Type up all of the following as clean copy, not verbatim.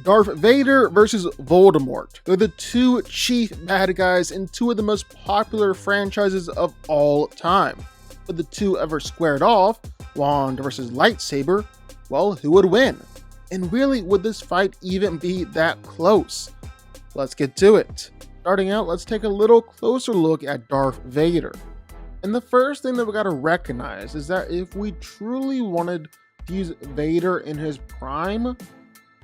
Darth Vader versus Voldemort. They're the two chief bad guys in two of the most popular franchises of all time. Would the two ever squared off, wand versus lightsaber, well, who would win? And really, would this fight even be that close? Let's get to it. Starting out, let's take a little closer look at Darth Vader. And the first thing that we gotta recognize is that if we truly wanted to use Vader in his prime,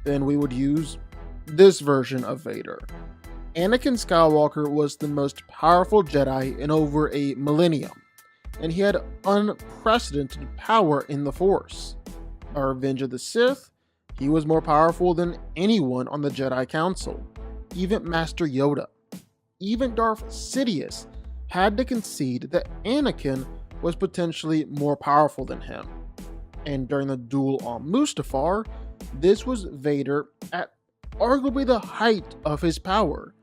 then we would use this version of Vader. Anakin Skywalker was the most powerful Jedi in over a millennium, and he had unprecedented power in the Force. By Revenge of the Sith, he was more powerful than anyone on the Jedi Council, even Master Yoda. Even Darth Sidious had to concede that Anakin was potentially more powerful than him. And during the duel on Mustafar, this was Vader at arguably the height of his power.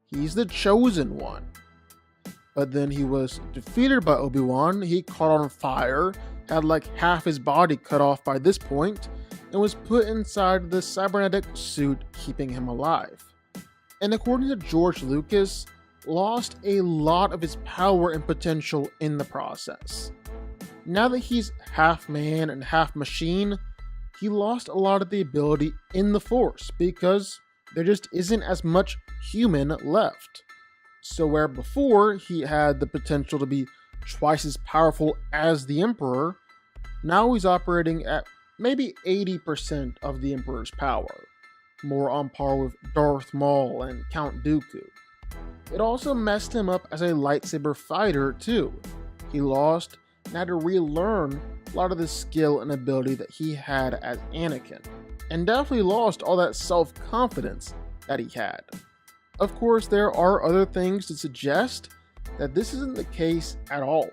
He's the chosen one. But then he was defeated by Obi-Wan, he caught on fire, had like half his body cut off by this point, and was put inside the cybernetic suit keeping him alive. And according to George Lucas, lost a lot of his power and potential in the process. Now that he's half man and half machine, he lost a lot of the ability in the Force because there just isn't as much human left. So where before he had the potential to be twice as powerful as the Emperor, now he's operating at maybe 80% of the Emperor's power, more on par with Darth Maul and Count Dooku. It also messed him up as a lightsaber fighter too. He lost and had to relearn a lot of the skill and ability that he had as Anakin, and definitely lost all that self-confidence that he had. Of course, there are other things to suggest that this isn't the case at all,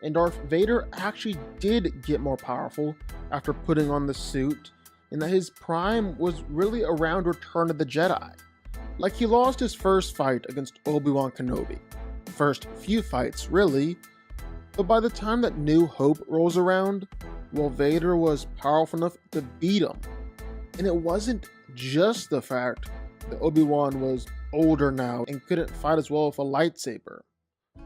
and Darth Vader actually did get more powerful after putting on the suit, and that his prime was really around Return of the Jedi. Like, he lost his first fight against Obi-Wan Kenobi. First few fights, really. But by the time that New Hope rolls around, well, Vader was powerful enough to beat him. And it wasn't just the fact that Obi-Wan was older now and couldn't fight as well with a lightsaber.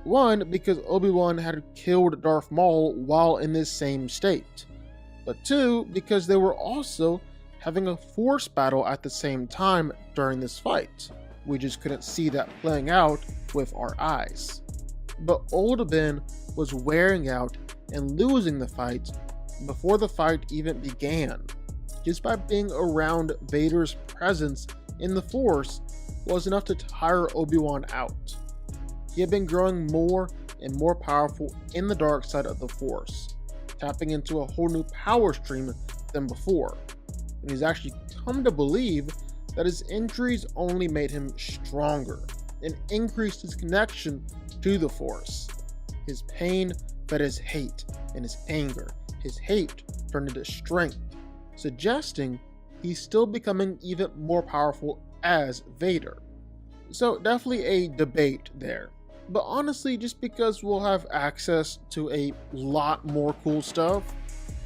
One, because Obi-Wan had killed Darth Maul while in this same state. But two, because they were also having a Force battle at the same time during this fight. We just couldn't see that playing out with our eyes. But old Ben was wearing out and losing the fight before the fight even began. Just by being around Vader's presence in the Force was enough to tire Obi-Wan out. He had been growing more and more powerful in the dark side of the Force, tapping into a whole new power stream than before. And he's actually come to believe that his injuries only made him stronger and increased his connection to the Force. His pain fed his hate, and his anger, his hate turned into strength, suggesting he's still becoming even more powerful as Vader. So definitely a debate there. But honestly, just because we'll have access to a lot more cool stuff,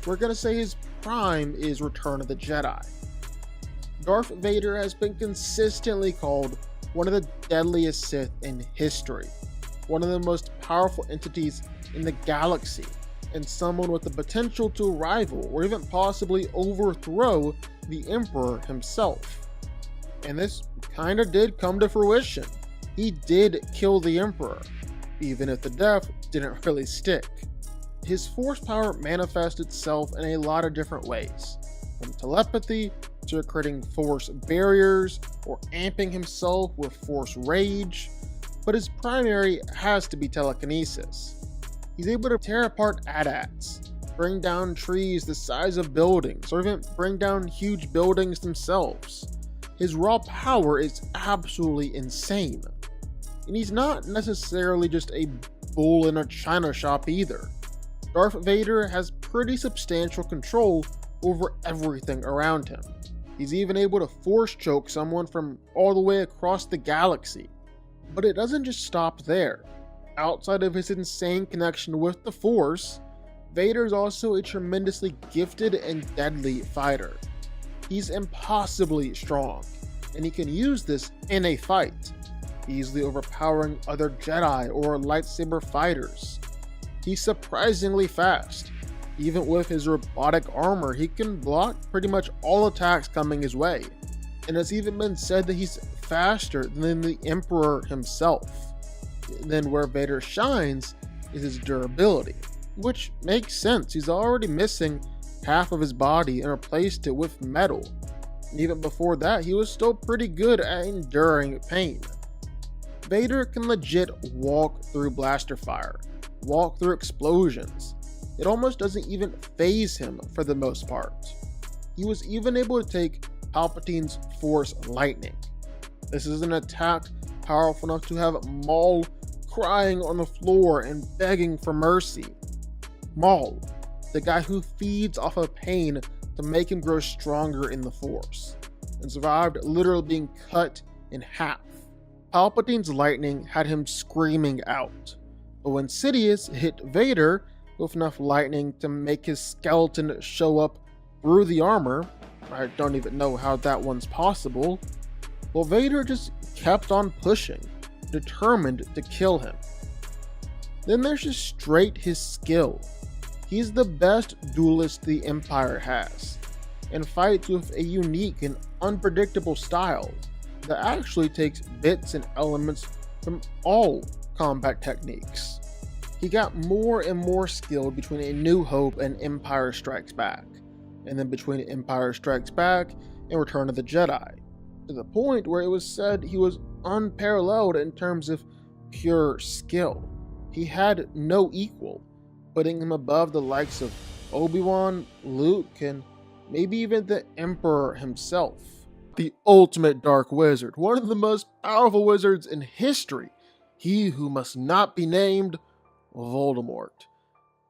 we're gonna say his prime is Return of the Jedi. Darth Vader has been consistently called one of the deadliest Sith in history, one of the most powerful entities in the galaxy, and someone with the potential to rival or even possibly overthrow the Emperor himself. And this kinda did come to fruition. He did kill the Emperor, even if the death didn't really stick. His Force power manifests itself in a lot of different ways, from telepathy to creating Force barriers or amping himself with Force rage, but his primary has to be telekinesis. He's able to tear apart AT-ATs, bring down trees the size of buildings, or even bring down huge buildings themselves. His raw power is absolutely insane. And he's not necessarily just a bull in a china shop either. Darth Vader has pretty substantial control over everything around him. He's even able to force choke someone from all the way across the galaxy. But it doesn't just stop there. Outside of his insane connection with the Force, Vader is also a tremendously gifted and deadly fighter. He's impossibly strong, and he can use this in a fight, easily overpowering other Jedi or lightsaber fighters. He's surprisingly fast. Even with his robotic armor, he can block pretty much all attacks coming his way, and it's even been said that he's faster than the Emperor himself. Then where Vader shines is his durability, which makes sense. He's already missing half of his body and replaced it with metal. And even before that, he was still pretty good at enduring pain. Vader can legit walk through blaster fire, walk through explosions. It almost doesn't even faze him for the most part. He was even able to take Palpatine's Force Lightning. This is an attack powerful enough to have Maul crying on the floor and begging for mercy. Maul, the guy who feeds off of pain to make him grow stronger in the Force, and survived literally being cut in half. Palpatine's lightning had him screaming out, but when Sidious hit Vader with enough lightning to make his skeleton show up through the armor, I don't even know how that one's possible, well, Vader just kept on pushing, determined to kill him. Then there's just straight his skill. He's the best duelist the Empire has, and fights with a unique and unpredictable style that actually takes bits and elements from all combat techniques. He got more and more skilled between A New Hope and Empire Strikes Back, and then between Empire Strikes Back and Return of the Jedi, to the point where it was said he was unparalleled in terms of pure skill. He had no equal, putting him above the likes of Obi-Wan, Luke, and maybe even the Emperor himself. The ultimate dark wizard, one of the most powerful wizards in history, he who must not be named, Voldemort.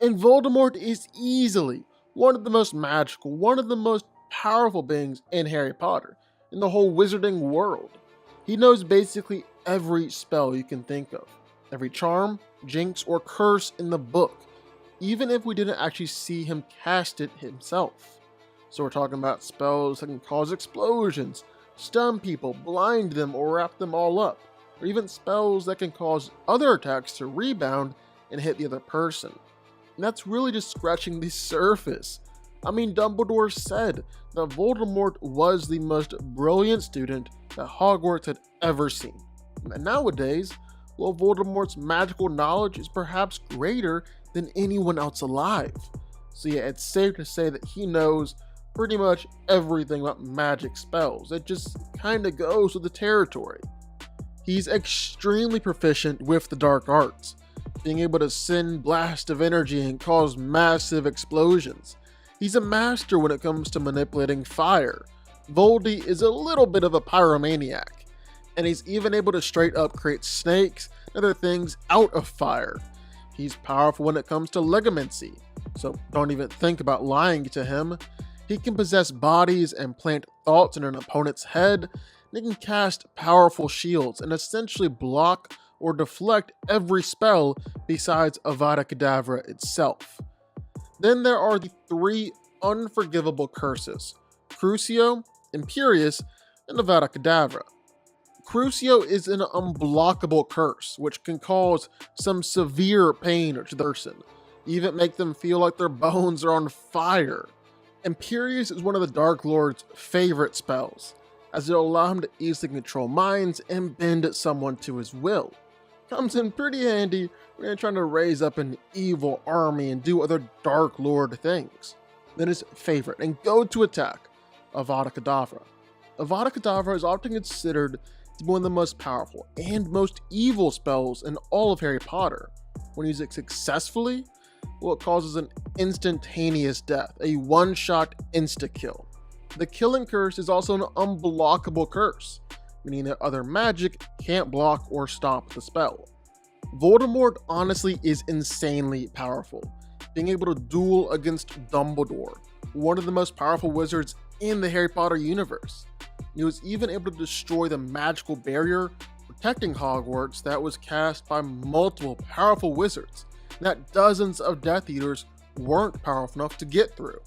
And Voldemort is easily one of the most magical, one of the most powerful beings in Harry Potter, in the whole wizarding world. He knows basically every spell you can think of, every charm, jinx, or curse in the book, even if we didn't actually see him cast it himself. So we're talking about spells that can cause explosions, stun people, blind them, or wrap them all up, or even spells that can cause other attacks to rebound and hit the other person. And that's really just scratching the surface. I mean, Dumbledore said that Voldemort was the most brilliant student that Hogwarts had ever seen. And nowadays, well, Voldemort's magical knowledge is perhaps greater than anyone else alive. So yeah, it's safe to say that he knows pretty much everything about magic spells. It just kinda goes with the territory. He's extremely proficient with the dark arts, being able to send blasts of energy and cause massive explosions. He's a master when it comes to manipulating fire. Voldy is a little bit of a pyromaniac, and he's even able to straight up create snakes and other things out of fire. He's powerful when it comes to legomancy, so don't even think about lying to him. He can possess bodies and plant thoughts in an opponent's head, and he can cast powerful shields and essentially block or deflect every spell besides Avada Kedavra itself. Then there are the three unforgivable curses: Crucio, Imperius, and Avada Kedavra. Crucio is an unblockable curse, which can cause some severe pain to the person, even make them feel like their bones are on fire. Imperius is one of the Dark Lord's favorite spells, as it'll allow him to easily control minds and bend someone to his will. Comes in pretty handy when you're trying to raise up an evil army and do other Dark Lord things. Then his favorite and go-to attack, Avada Kedavra. Avada Kedavra is often considered to be one of the most powerful and most evil spells in all of Harry Potter. When used successfully, well, it causes an instantaneous death, a one-shot insta-kill. The Killing Curse is also an unblockable curse, meaning that other magic can't block or stop the spell. Voldemort honestly is insanely powerful, being able to duel against Dumbledore, one of the most powerful wizards in the Harry Potter universe. He was even able to destroy the magical barrier protecting Hogwarts that was cast by multiple powerful wizards that dozens of Death Eaters weren't powerful enough to get through.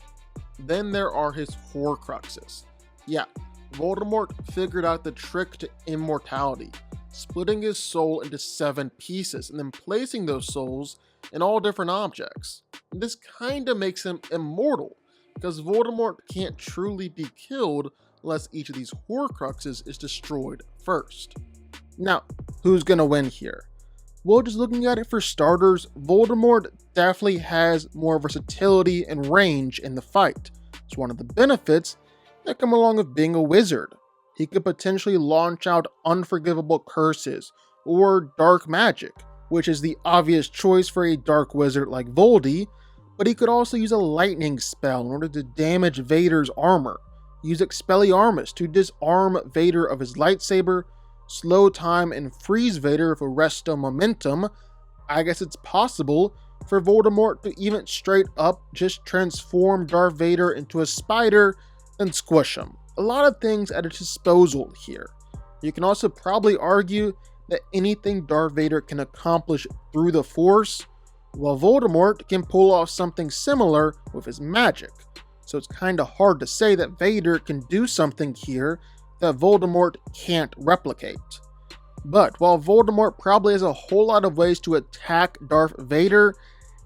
Then there are his Horcruxes, Yeah, Voldemort figured out the trick to immortality, splitting his soul into 7 pieces and then placing those souls in all different objects. And this kinda makes him immortal, because Voldemort can't truly be killed unless each of these Horcruxes is destroyed first. Now, who's gonna win here? Well, just looking at it for starters, Voldemort definitely has more versatility and range in the fight. It's one of the benefits that come along with being a wizard. He could potentially launch out unforgivable curses or dark magic, which is the obvious choice for a dark wizard like Voldy, but he could also use a lightning spell in order to damage Vader's armor, use Expelliarmus to disarm Vader of his lightsaber, slow time and freeze Vader with Arresto Momentum. I guess it's possible for Voldemort to even straight up just transform Darth Vader into a spider and squish him. A lot of things at his disposal here. You can also probably argue that anything Darth Vader can accomplish through the Force, well, Voldemort can pull off something similar with his magic. So it's kinda hard to say that Vader can do something here that Voldemort can't replicate. But while Voldemort probably has a whole lot of ways to attack Darth Vader,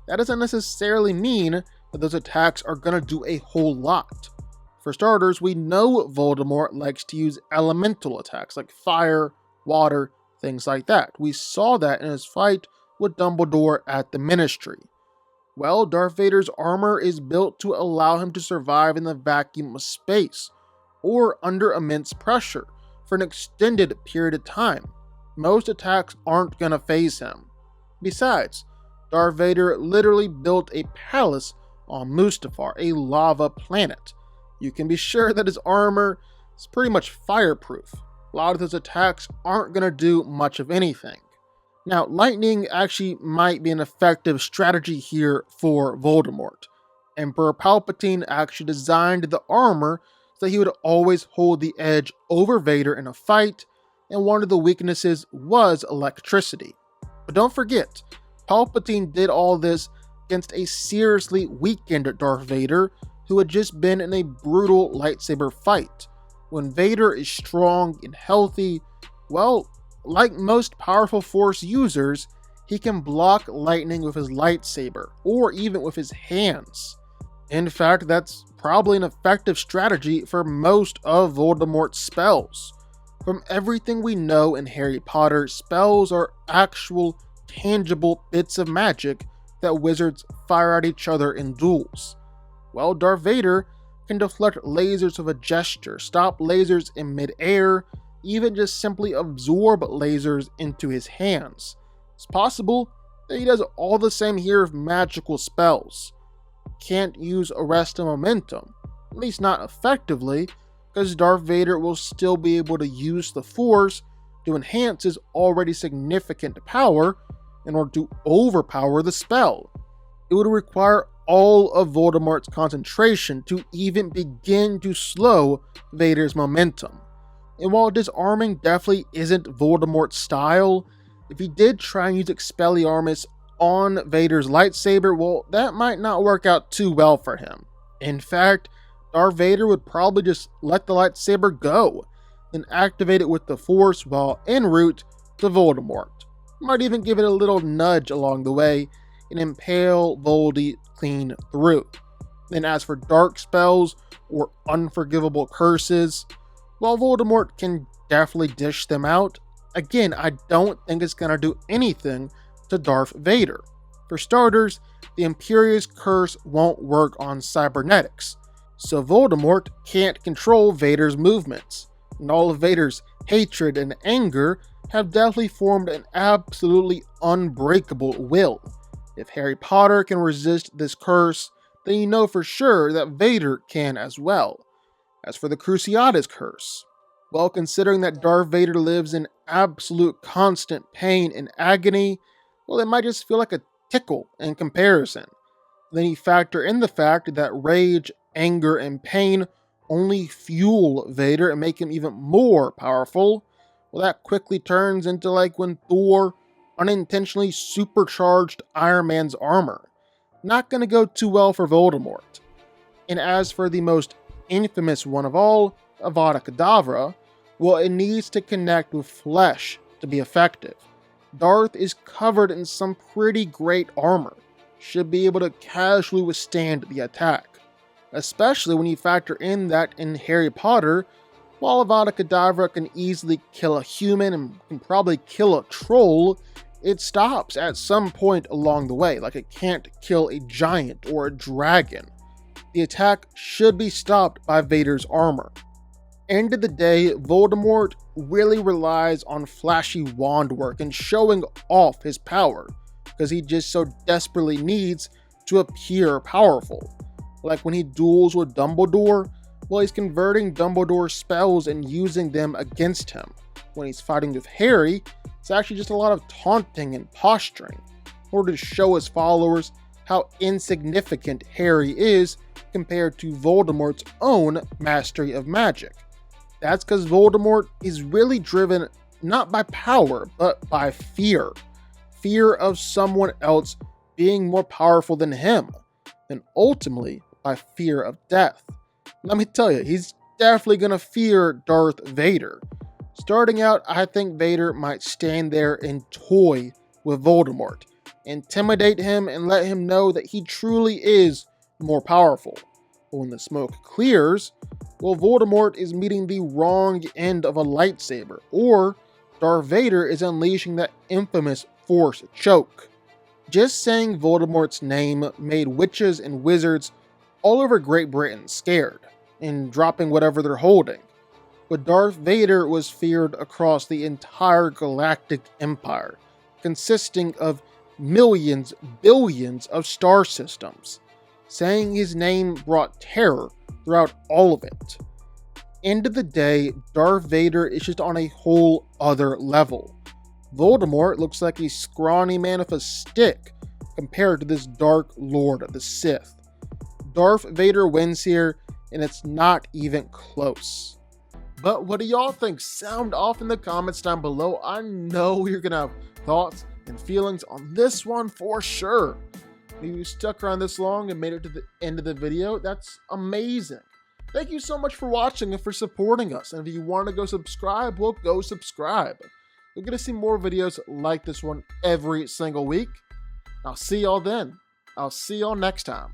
that doesn't necessarily mean that those attacks are gonna do a whole lot. For starters, we know Voldemort likes to use elemental attacks like fire, water, things like that. We saw that in his fight with Dumbledore at the Ministry. Well, Darth Vader's armor is built to allow him to survive in the vacuum of space, or under immense pressure, for an extended period of time. Most attacks aren't gonna faze him. Besides, Darth Vader literally built a palace on Mustafar, a lava planet. You can be sure that his armor is pretty much fireproof. A lot of those attacks aren't gonna do much of anything. Now, lightning actually might be an effective strategy here for Voldemort. Emperor Palpatine actually designed the armor so he would always hold the edge over Vader in a fight, and one of the weaknesses was electricity. But don't forget, Palpatine did all this against a seriously weakened Darth Vader who had just been in a brutal lightsaber fight. When Vader is strong and healthy, well, like most powerful Force users, he can block lightning with his lightsaber, or even with his hands. In fact, that's probably an effective strategy for most of Voldemort's spells. From everything we know in Harry Potter, spells are actual, tangible bits of magic that wizards fire at each other in duels. Well, Darth Vader can deflect lasers with a gesture, stop lasers in mid-air, even just simply absorb lasers into his hands. It's possible that he does all the same here with magical spells. Can't use Arresto Momentum, at least not effectively, because Darth Vader will still be able to use the Force to enhance his already significant power in order to overpower the spell. It would require all of Voldemort's concentration to even begin to slow Vader's momentum. And while disarming definitely isn't Voldemort's style, if he did try and use Expelliarmus on Vader's lightsaber, well, that might not work out too well for him. In fact, Darth Vader would probably just let the lightsaber go, and activate it with the Force while en route to Voldemort. Might even give it a little nudge along the way and impale Voldy clean through. Then as for dark spells or unforgivable curses, while Voldemort can definitely dish them out, again, I don't think it's gonna do anything to Darth Vader. For starters, the Imperious Curse won't work on cybernetics, so Voldemort can't control Vader's movements, and all of Vader's hatred and anger have definitely formed an absolutely unbreakable will. If Harry Potter can resist this curse, then you know for sure that Vader can as well. As for the Cruciatus Curse, well, considering that Darth Vader lives in absolute constant pain and agony, well, it might just feel like a tickle in comparison. Then you factor in the fact that rage, anger, and pain only fuel Vader and make him even more powerful. Well, that quickly turns into like when Thor unintentionally supercharged Iron Man's armor. Not gonna go too well for Voldemort. And as for the most infamous one of all, Avada Kedavra, well, it needs to connect with flesh to be effective. Darth is covered in some pretty great armor, should be able to casually withstand the attack, especially when you factor in that in Harry Potter, while Avada Kedavra can easily kill a human and can probably kill a troll, it stops at some point along the way, like it can't kill a giant or a dragon. The attack should be stopped by Vader's armor. End of the day, Voldemort really relies on flashy wand work and showing off his power, because he just so desperately needs to appear powerful. Like when he duels with Dumbledore, well, he's converting Dumbledore's spells and using them against him. When he's fighting with Harry, it's actually just a lot of taunting and posturing, in order to show his followers how insignificant Harry is compared to Voldemort's own mastery of magic. That's because Voldemort is really driven not by power, but by fear. Fear of someone else being more powerful than him, and ultimately by fear of death. Let me tell you, he's definitely going to fear Darth Vader. Starting out, I think Vader might stand there and toy with Voldemort, intimidate him and let him know that he truly is more powerful. But when the smoke clears, well, Voldemort is meeting the wrong end of a lightsaber, or Darth Vader is unleashing that infamous Force choke. Just saying Voldemort's name made witches and wizards all over Great Britain scared, and dropping whatever they're holding. But Darth Vader was feared across the entire galactic empire, consisting of millions, billions of star systems. Saying his name brought terror throughout all of it. End of the day, Darth Vader is just on a whole other level. Voldemort looks like a scrawny man with a stick compared to this Dark Lord of the Sith. Darth Vader wins here, and it's not even close. But what do y'all think? Sound off in the comments down below. I know you're gonna have thoughts and feelings on this one for sure. If you stuck around this long and made it to the end of the video, that's amazing. Thank you so much for watching and for supporting us. And if you want to go subscribe, well, go subscribe. You're going to see more videos like this one every single week. I'll see y'all then. I'll see y'all next time.